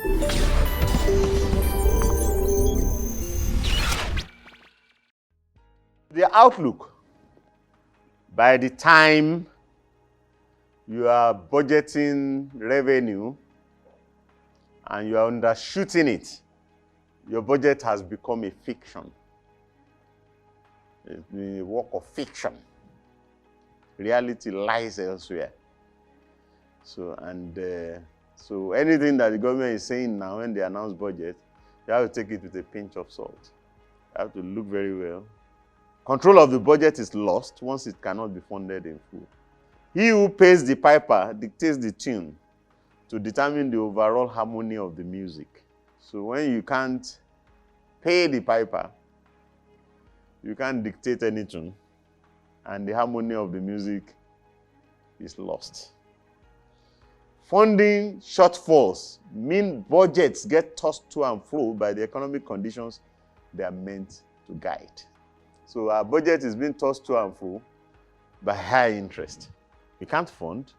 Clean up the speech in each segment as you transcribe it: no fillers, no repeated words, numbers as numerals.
The outlook, by the time you are budgeting revenue and you are undershooting it, your budget has become a fiction. It's a work of fiction. Reality lies elsewhere. So anything that the government is saying now when they announce budget, you have to take it with a pinch of salt. You have to look very well. Control of the budget is lost once it cannot be funded in full. He who pays the piper dictates the tune to determine the overall harmony of the music. So when you can't pay the piper, you can't dictate any tune, and the harmony of the music is lost. Funding shortfalls mean budgets get tossed to and fro by the economic conditions they are meant to guide. So our budget is being tossed to and fro by high interest. We can't fund.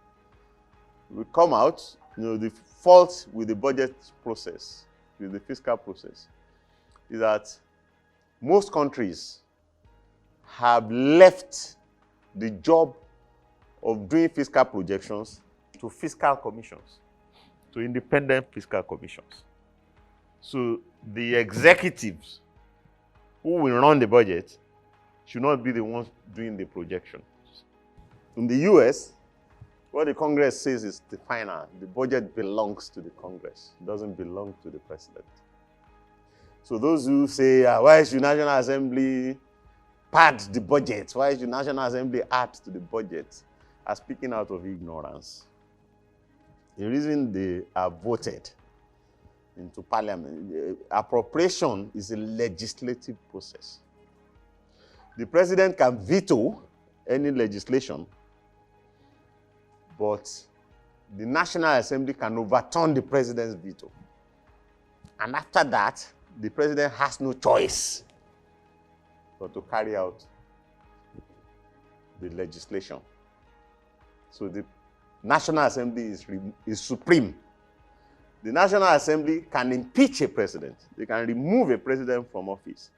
We come out, the fault with the budget process, with the fiscal process, is that most countries have left the job of doing fiscal projections to fiscal commissions, to independent fiscal commissions. So the executives who will run the budget should not be the ones doing the projections. In the US, what the Congress says is the final. The budget belongs to the Congress. It doesn't belong to the president. So those who say, why should National Assembly pad the budget? Why should National Assembly add to the budget? Are speaking out of ignorance. The reason they are voted into parliament, appropriation is a legislative process. The president can veto any legislation, but the National Assembly can overturn the president's veto. And after that, the president has no choice but to carry out the legislation. So the National Assembly is supreme. The National Assembly can impeach a president. They can remove a president from office.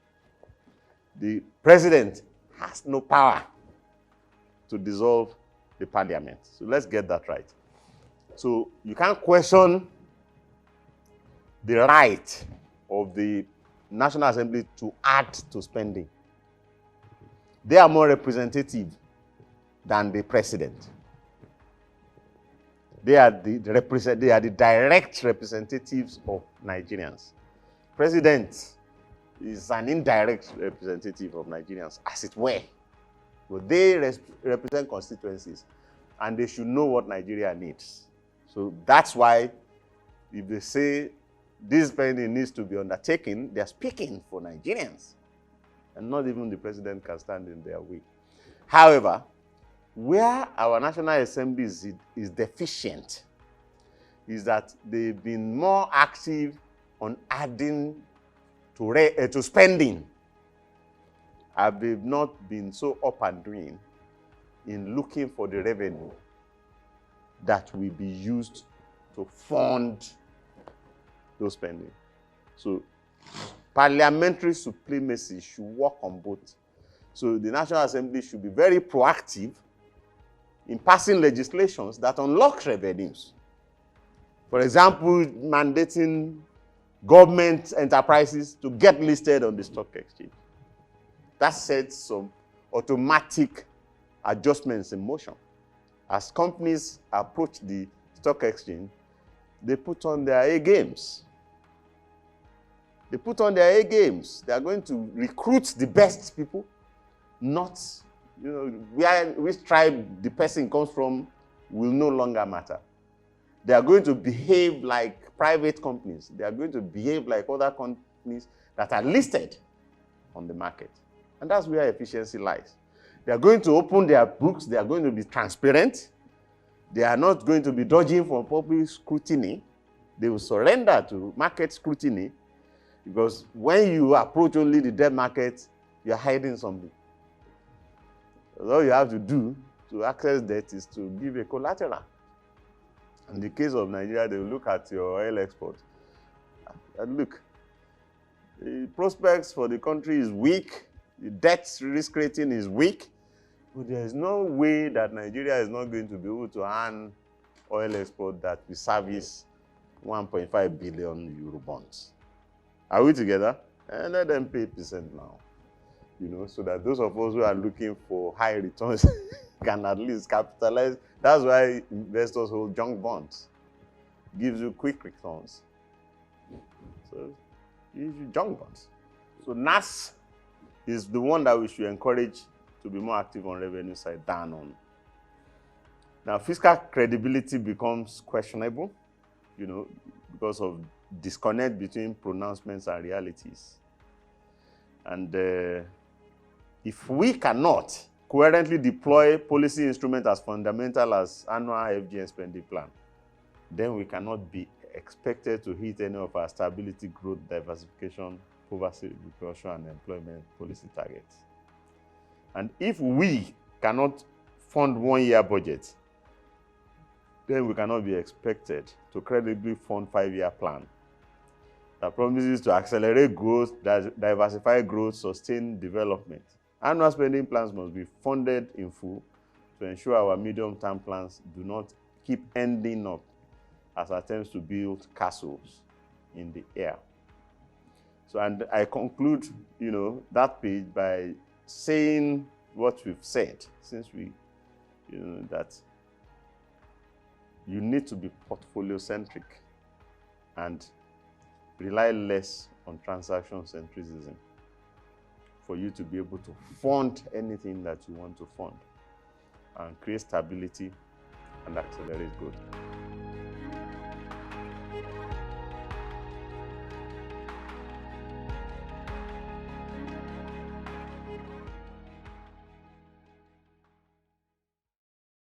The president has no power to dissolve the parliament. So let's get that right. So you can't question the right of the National Assembly to add to spending. They are more representative than the president. They are the direct representatives of Nigerians. President is an indirect representative of Nigerians, as it were. But they represent constituencies, and they should know what Nigeria needs. So that's why if they say this spending needs to be undertaken, they're speaking for Nigerians. And not even the president can stand in their way. However, where our National Assembly is deficient is that they've been more active on adding to spending. They've not been so up and doing in looking for the revenue that will be used to fund those spending. So parliamentary supremacy should work on both. So the National Assembly should be very proactive in passing legislations that unlock revenues. For example, mandating government enterprises to get listed on the stock exchange. That sets some automatic adjustments in motion. As companies approach the stock exchange, they put on their A games. They put on their A games. They are going to recruit the best people, not, which tribe the person comes from will no longer matter. They are going to behave like private companies. They are going to behave like other companies that are listed on the market. And that's where efficiency lies. They are going to open their books. They are going to be transparent. They are not going to be dodging from public scrutiny. They will surrender to market scrutiny, because when you approach only the debt market, you're hiding something. All you have to do to access debt is to give a collateral. In the case of Nigeria, they will look at your oil export. And look, the prospects for the country is weak, the debt risk rating is weak, but there is no way that Nigeria is not going to be able to earn oil export that will service 1.5 billion euro bonds. Are we together? And let them pay percent now, so that those of us who are looking for high returns can at least capitalize. That's why investors hold junk bonds. Gives you quick returns. So use junk bonds. So NAS is the one that we should encourage to be more active on revenue side than on. Now, fiscal credibility becomes questionable, because of disconnect between pronouncements and realities. And if we cannot coherently deploy policy instruments as fundamental as annual FGN spending plan, then we cannot be expected to hit any of our stability, growth, diversification, poverty reduction, and employment policy targets. And if we cannot fund 1 year budget, then we cannot be expected to credibly fund 5-year plan that promises to accelerate growth, diversify growth, sustain development. Annual spending plans must be funded in full to ensure our medium-term plans do not keep ending up as attempts to build castles in the air. So, and I conclude, that page by saying what we've said since we, that you need to be portfolio-centric and rely less on transaction centricism for you to be able to fund anything that you want to fund and create stability and accelerate growth.